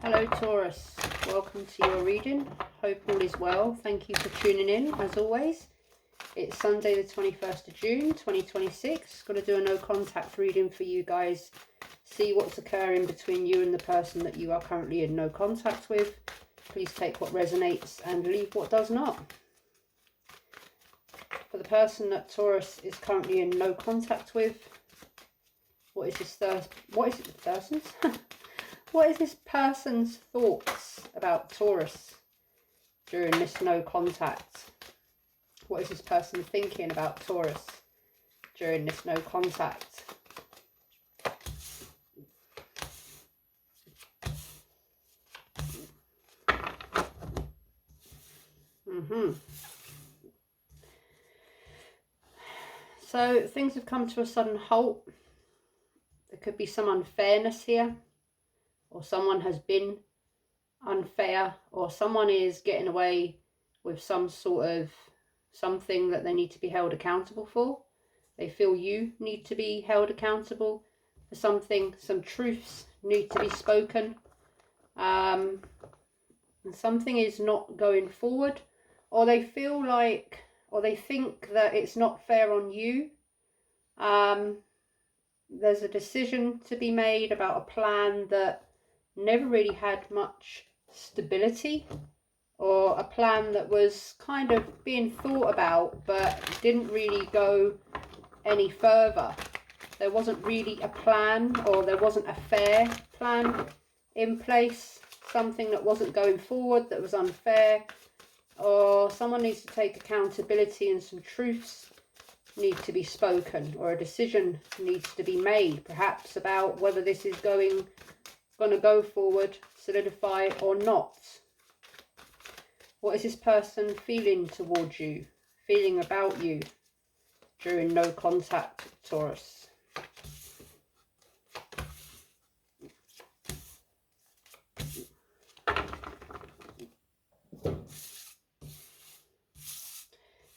Hello Taurus, welcome to your reading. Hope all is well. Thank you for tuning in as always. It's Sunday the 21st of June 2026. Got to do a no contact reading for you guys. See what's occurring between you and the person that you are currently in no contact with. Please take what resonates and leave what does not. For the person that Taurus is currently in no contact with, what is this person's? What is this person's thoughts about Taurus during this no contact? What is this person thinking about Taurus during this no contact? So things have come to a sudden halt. There could be some unfairness here, or someone has been unfair, or someone is getting away with some sort of something that they need to be held accountable for. They feel you need to be held accountable for something. Some truths need to be spoken, and something is not going forward, or they feel like, or they think that it's not fair on you. There's a decision to be made about a plan that never really had much stability, or a plan that was kind of being thought about but didn't really go any further. There wasn't really a plan, or there wasn't a fair plan in place. Something that wasn't going forward, that was unfair, or someone needs to take accountability, and some truths need to be spoken, or a decision needs to be made, perhaps about whether this is going to go forward, solidify or not. What is this person feeling towards you, feeling about you during no contact, Taurus?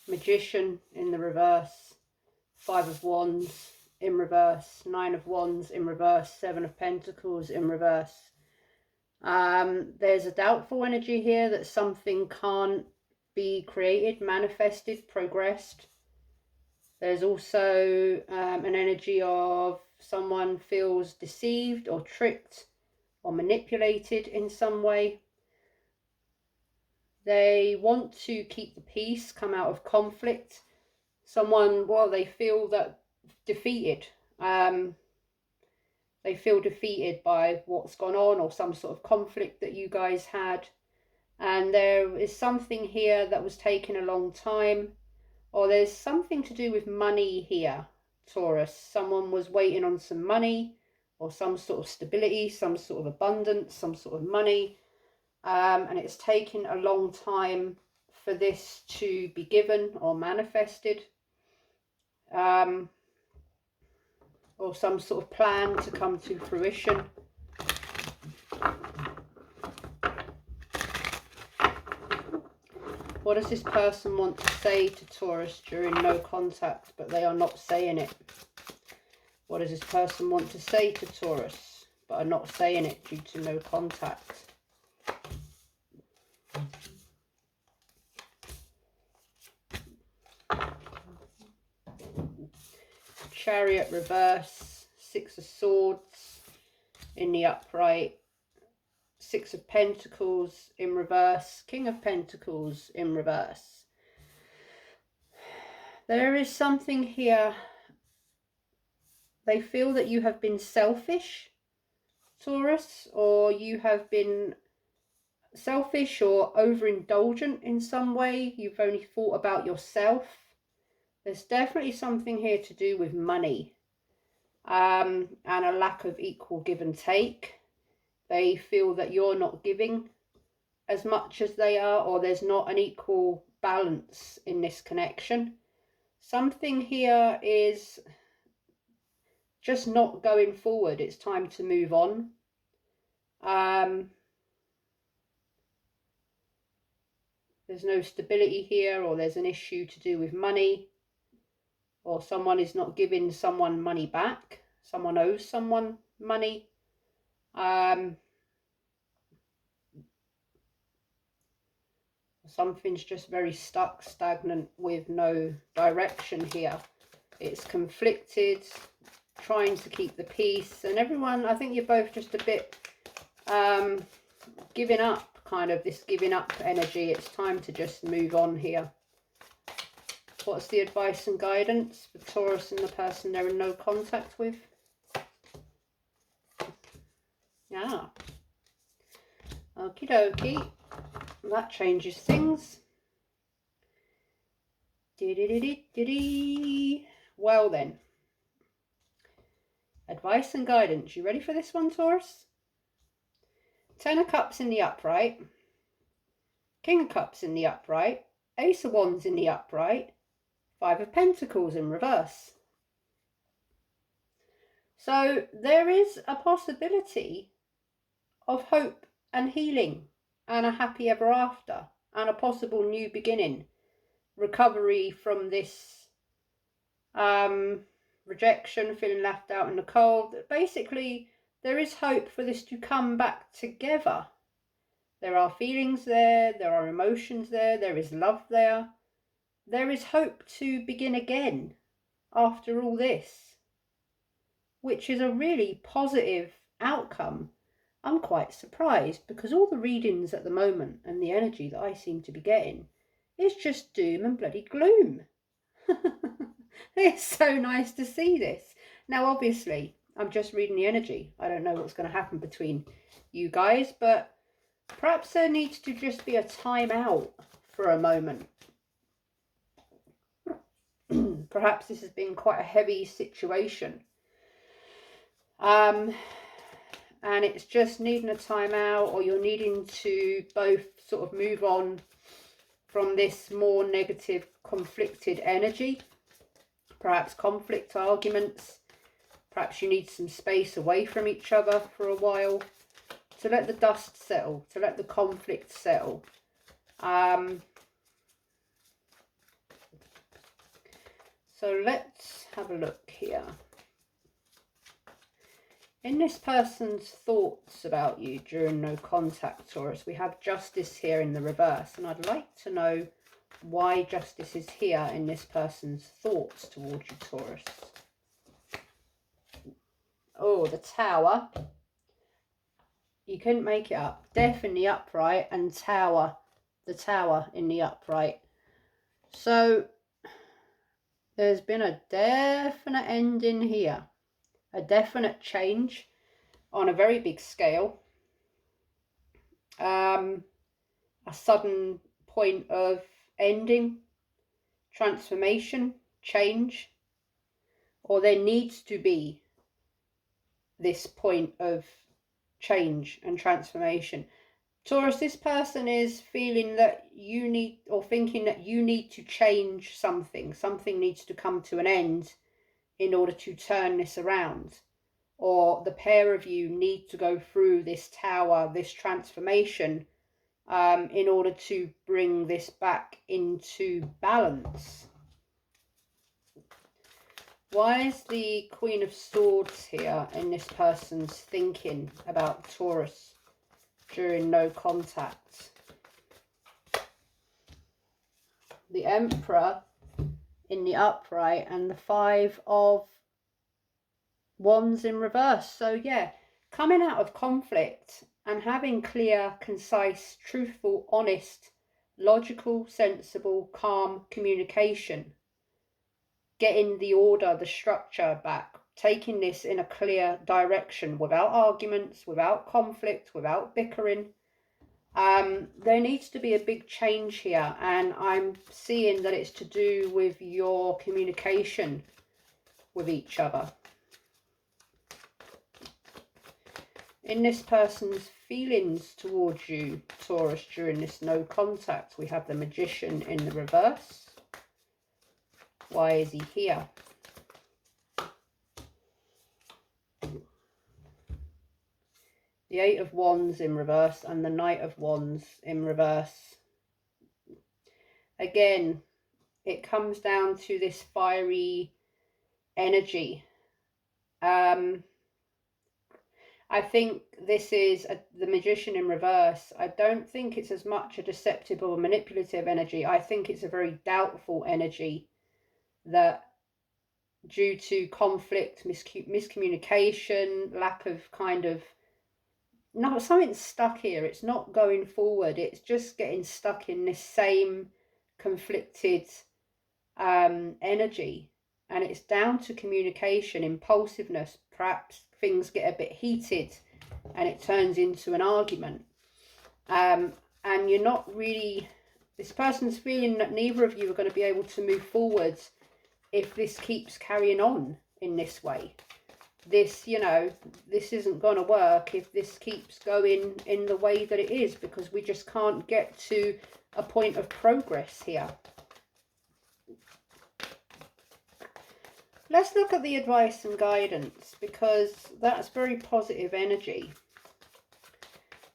Magician in the reverse, 5 of Wands in reverse, 9 of Wands in reverse, 7 of Pentacles in reverse. There's a doubtful energy here that something can't be created, manifested, progressed. There's also an energy of someone feels deceived or tricked or manipulated in some way. They want to keep the peace, come out of conflict. Someone, well, they feel that defeated. They feel defeated by what's gone on, or some sort of conflict that you guys had. And there is something here that was taking a long time, or there's something to do with money here, Taurus. Someone was waiting on some money, or some sort of stability, some sort of abundance, some sort of money. And it's taken a long time for this to be given or manifested. Or some sort of plan to come to fruition. What does this person want to say to Taurus during no contact, but they are not saying it? What does this person want to say to Taurus, but are not saying it due to no contact? Chariot reverse, 6 of Swords in the upright, 6 of Pentacles in reverse, King of Pentacles in reverse. There is something here. They feel that you have been selfish, Taurus, or you have been selfish or overindulgent in some way. You've only thought about yourself. There's definitely something here to do with money, and a lack of equal give and take. They feel that you're not giving as much as they are, or there's not an equal balance in this connection. Something here is just not going forward. It's time to move on. There's no stability here, or there's an issue to do with money, or someone is not giving someone money back. Someone owes someone money. Something's just very stuck, stagnant, with no direction here. It's conflicted, trying to keep the peace. And everyone, I think you're both just a bit giving up, kind of this giving up energy. It's time to just move on here. What's the advice and guidance for Taurus and the person they're in no contact with? Yeah. Okie dokie. That changes things. Well then. Advice and guidance. You ready for this one, Taurus? 10 of Cups in the upright. King of Cups in the upright. Ace of Wands in the upright. 5 of Pentacles in reverse. So there is a possibility of hope and healing and a happy ever after and a possible new beginning, recovery from this rejection, feeling left out in the cold. Basically, there is hope for this to come back together. There are feelings there, there are emotions there, there is love there. There is hope to begin again after all this, which is a really positive outcome. I'm quite surprised because all the readings at the moment and the energy that I seem to be getting is just doom and bloody gloom. It's so nice to see this. Now, obviously, I'm just reading the energy. I don't know what's going to happen between you guys, but perhaps there needs to just be a time out for a moment. Perhaps this has been quite a heavy situation. And it's just needing a time out, or you're needing to both sort of move on from this more negative, conflicted energy. Perhaps conflict, arguments. Perhaps you need some space away from each other for a while to let the dust settle, to let the conflict settle. So let's have a look here. In this person's thoughts about you during no contact, Taurus, we have Justice here in the reverse. And I'd like to know why Justice is here in this person's thoughts towards you, Taurus. Oh, the Tower. You couldn't make it up. Death in the upright and Tower. The Tower in the upright. So there's been a definite ending here. A definite change on a very big scale. A sudden point of ending, transformation, change. Or there needs to be this point of change and transformation. Taurus, this person is feeling that you need, or thinking that you need to change something. Something needs to come to an end in order to turn this around. Or the pair of you need to go through this tower, this transformation, in order to bring this back into balance. Why is the Queen of Swords here in this person's thinking about Taurus during no contact? The Emperor in the upright and the 5 of Wands in reverse. So yeah, coming out of conflict and having clear, concise, truthful, honest, logical, sensible, calm communication. Getting the order, the structure back, taking this in a clear direction without arguments, without conflict, without bickering. There needs to be a big change here, and I'm seeing that it's to do with your communication with each other. In this person's feelings towards you, Taurus, during this no contact, we have the Magician in the reverse. Why is he here? The 8 of Wands in reverse and the Knight of Wands in reverse. Again, it comes down to this fiery energy. And I think this is the Magician in reverse. I don't think it's as much a deceptive or manipulative energy. I think it's a very doubtful energy that, due to conflict, miscommunication, lack of kind of, no, something's stuck here. It's not going forward. It's just getting stuck in this same conflicted energy. And it's down to communication, impulsiveness. Perhaps things get a bit heated and it turns into an argument. And you're not really, this person's feeling that neither of you are going to be able to move forward if this keeps carrying on in this way. This, you know, this isn't going to work if this keeps going in the way that it is, because we just can't get to a point of progress here. Let's look at the advice and guidance, because that's very positive energy.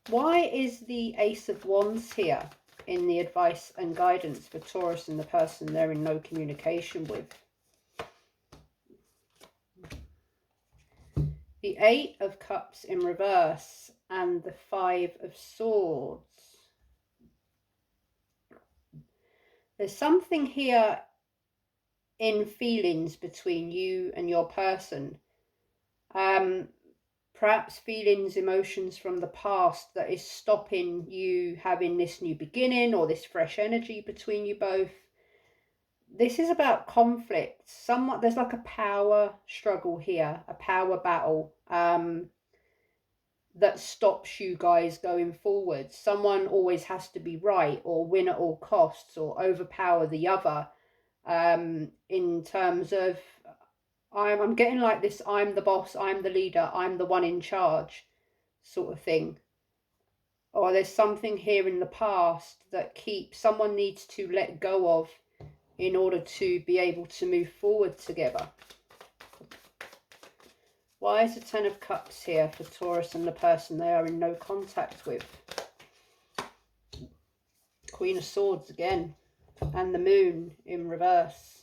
Why is the Ace of Wands here in the advice and guidance for Taurus and the person they're in no communication with? The Eight of Cups in reverse and the Five of Swords. There's something here in feelings between you and your person. Perhaps feelings, emotions from the past that is stopping you having this new beginning or this fresh energy between you both. This is about conflict. Somewhat, there's like a power struggle here, a power battle that stops you guys going forward. Someone always has to be right or win at all costs or overpower the other, in terms of, I'm getting like this, I'm the boss, I'm the leader, I'm the one in charge sort of thing. Or there's something here in the past that someone needs to let go of in order to be able to move forward together. Why is the Ten of Cups here for Taurus and the person they are in no contact with? Queen of Swords again, and the Moon in reverse.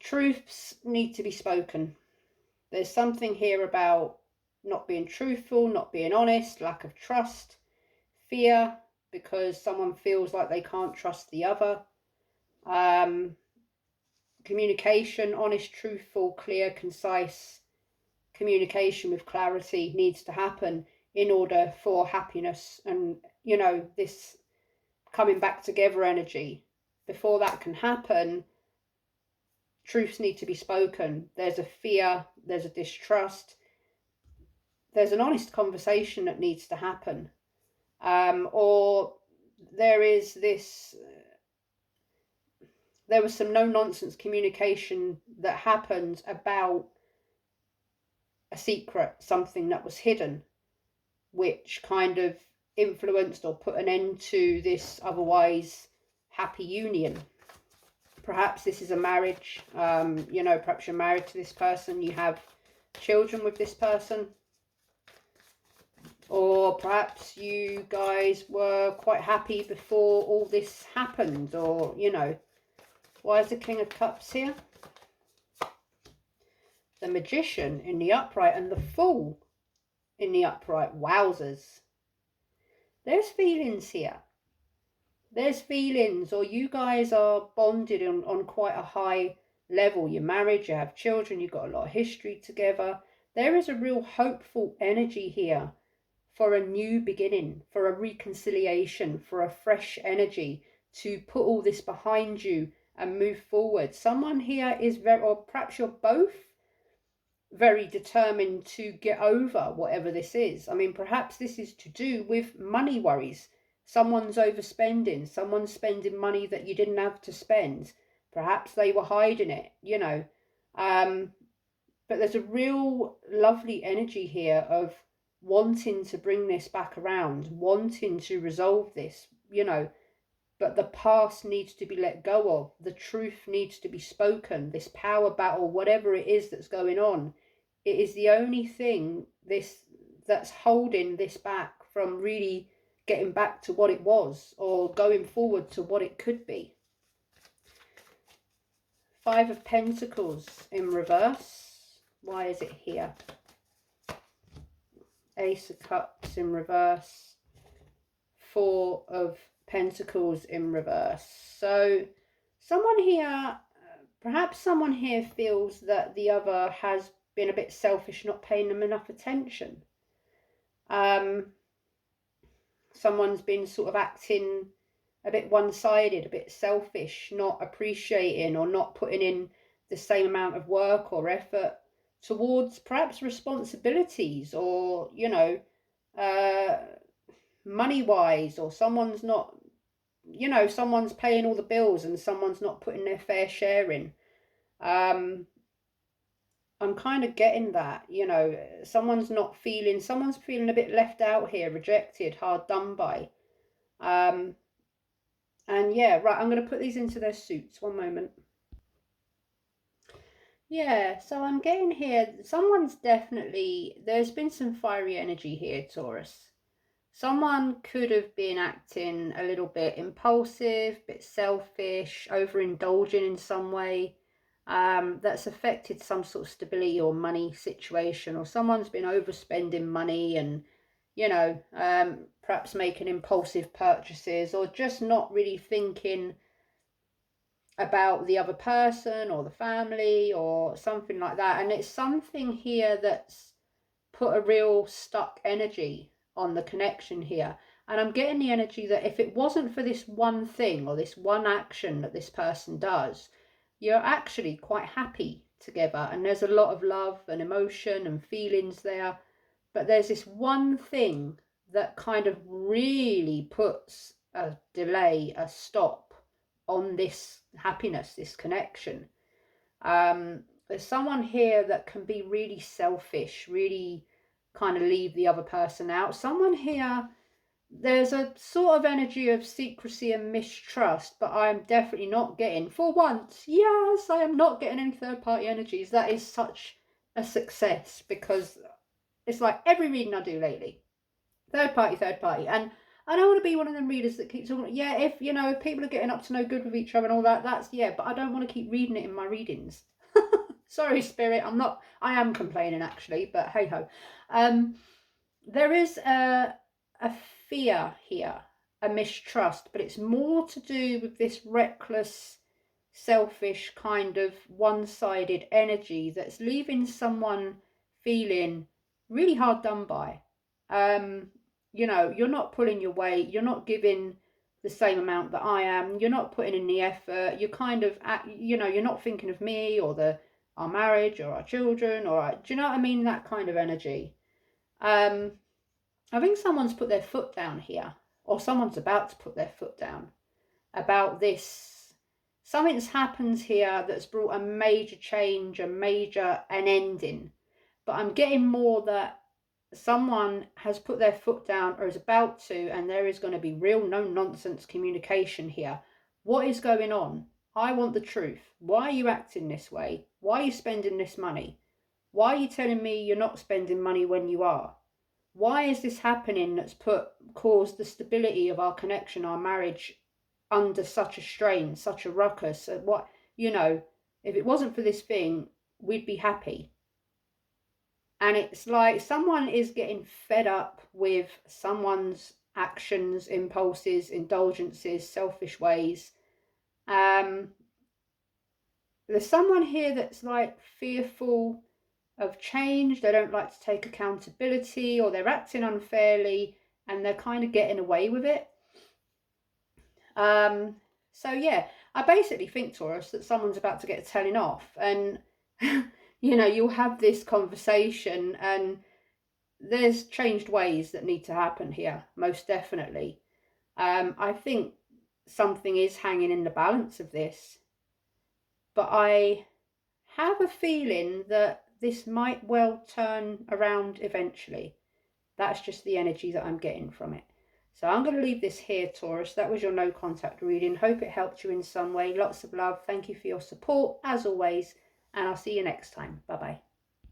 Truths need to be spoken. There's something here about not being truthful, not being honest, lack of trust, fear, because someone feels like they can't trust the other. Communication, honest, truthful, clear, concise communication with clarity needs to happen in order for happiness and, you know, this coming back together energy. Before that can happen, truths need to be spoken. There's a fear, there's a distrust, there's an honest conversation that needs to happen. Or there is this, there was some no-nonsense communication that happened about a secret, something that was hidden, which kind of influenced or put an end to this otherwise happy union. Perhaps this is a marriage, you know, perhaps you're married to this person, you have children with this person. Or perhaps you guys were quite happy before all this happened, or, you know. Why is the King of Cups here? The Magician in the upright and the Fool in the upright. Wowzers. There's feelings here. There's feelings, or you guys are bonded on quite a high level. You're married, you have children, you've got a lot of history together. There is a real hopeful energy here for a new beginning, for a reconciliation, for a fresh energy to put all this behind you and move forward. Someone here is very, or perhaps you're both very determined to get over whatever this is. I mean, perhaps this is to do with money worries. Someone's overspending, someone's spending money that you didn't have to spend. Perhaps they were hiding it, you know. But there's a real lovely energy here of wanting to bring this back around, wanting to resolve this, you know. But the past needs to be let go of. The truth needs to be spoken. This power battle, whatever it is that's going on, it is the only thing that's holding this back from really getting back to what it was or going forward to what it could be. Five of Pentacles in reverse. Why is it here? Ace of Cups in reverse. Four of Pentacles in reverse. So someone here, perhaps someone here feels that the other has been a bit selfish, not paying them enough attention. Someone's been sort of acting a bit one-sided, a bit selfish, not appreciating or not putting in the same amount of work or effort towards perhaps responsibilities, or, you know, money-wise, or someone's not, you know, someone's paying all the bills and someone's not putting their fair share in. I'm kind of getting that, you know, someone's feeling a bit left out here, rejected, hard done by. And yeah, right, I'm going to put these into their suits. One moment. Yeah, so I'm getting here, there's been some fiery energy here, Taurus. Someone could have been acting a little bit impulsive, a bit selfish, overindulging in some way. That's affected some sort of stability or money situation, or someone's been overspending money and, you know, perhaps making impulsive purchases, or just not really thinking about the other person or the family or something like that. And it's something here that's put a real stuck energy on the connection here. And I'm getting the energy that if it wasn't for this one thing or this one action that this person does, you're actually quite happy together, and there's a lot of love and emotion and feelings there. But there's this one thing that kind of really puts a delay, a stop on this happiness, this connection. There's someone here that can be really selfish, really kind of leave the other person out. Someone here, there's a sort of energy of secrecy and mistrust, but I'm definitely not getting, for once, yes, I am not getting any third party energies. That is such a success, because it's like every reading I do lately, third party. And I don't want to be one of them readers that keeps talking, yeah, if, you know, if people are getting up to no good with each other and all that, that's, yeah, but I don't want to keep reading it in my readings. Sorry, Spirit, I am complaining actually, but hey ho. There is a fear here, a mistrust, but it's more to do with this reckless, selfish kind of one-sided energy that's leaving someone feeling really hard done by. You know, you're not pulling your weight, you're not giving the same amount that I am, you're not putting in the effort, you're kind of, you know, you're not thinking of me or our marriage or our children, or do you know what I mean? That kind of energy. I think someone's put their foot down here, or someone's about to put their foot down about this. Something's happened here that's brought a major change, an ending. But I'm getting more that someone has put their foot down or is about to, and there is going to be real no-nonsense communication here. What is going on? I want the truth. Why are you acting this way? Why are you spending this money? Why are you telling me you're not spending money when you are? Why is this happening that's caused the stability of our connection, our marriage, under such a strain, such a ruckus? What, you know, if it wasn't for this thing, we'd be happy. And it's like someone is getting fed up with someone's actions, impulses, indulgences, selfish ways. There's someone here that's like fearful of change. They don't like to take accountability, or they're acting unfairly and they're kind of getting away with it. So yeah, I basically think, Taurus, that someone's about to get a telling off, and you know, you'll have this conversation, and there's changed ways that need to happen here, most definitely. I think something is hanging in the balance of this, but I have a feeling that this might well turn around eventually. That's just the energy that I'm getting from it. So I'm going to leave this here, Taurus. That was your no contact reading. Hope it helped you in some way. Lots of love. Thank you for your support, as always, and I'll see you next time. Bye-bye.